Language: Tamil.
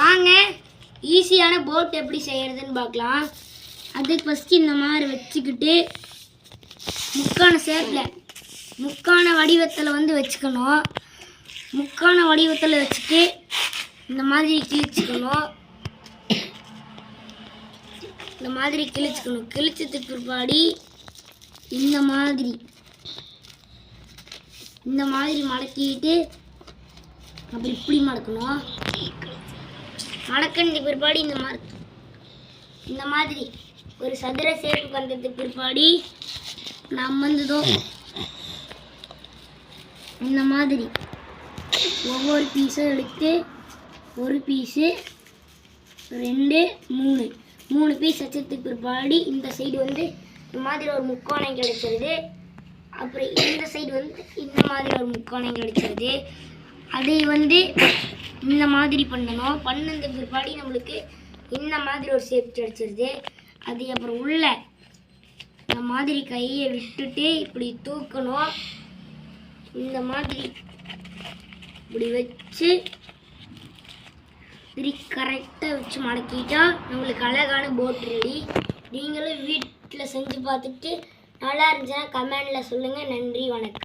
வாங்க ஈஸியான போட் எப்படி செய்கிறதுன்னு பார்க்கலாம். அதுக்கு ஃபஸ்ட்டு இந்த மாதிரி வச்சுக்கிட்டு முக்கான ஷேப்பில் முக்கான வடிவத்தில் வந்து வச்சுக்கணும். முக்கான வடிவத்தில் வச்சுட்டு இந்த மாதிரி கிழிச்சிக்கணும். இந்த மாதிரி கிழிச்சதுக்கு பிற்பாடி இந்த மாதிரி மடக்கிட்டு அப்படி இப்படி மடக்கணும். மடக்கினதுக்கு பிற்பாடி இந்த மாதிரி ஒரு சதுர ஷேப்புக்கு வந்ததுக்கு பிற்பாடி நம்ம வந்ததோ இந்த மாதிரி ஒவ்வொரு பீஸும் எடுத்து ஒரு பீஸு 2 3 பீஸ் வச்சதுக்கு பிற்பாடி இந்த சைடு வந்து இந்த மாதிரி ஒரு முக்கோணம் கிடைச்சிருது. அப்புறம் இந்த சைடு வந்து இந்த மாதிரி ஒரு முக்கோணம் கிடைச்சிருது. அதை வந்து இந்த மாதிரி பண்ணணும். பண்ணதுக்கு பிற்பாடி நம்மளுக்கு இந்த மாதிரி ஒரு ஷேப் கிடைச்சிருது. அது அப்புறம் உள்ள இந்த மாதிரி கையை விட்டுட்டு இப்படி தூக்கணும். இந்த மாதிரி இப்படி வச்சு இப்படி கரெக்டாக வச்சு மடக்கிட்டா நம்மளுக்கு அழகான போட் ரெடி. நீங்களும் வீட்டில் செஞ்சு பார்த்துட்டு நல்லா இருந்துச்சுன்னா கமெண்டில் சொல்லுங்கள். நன்றி, வணக்கம்.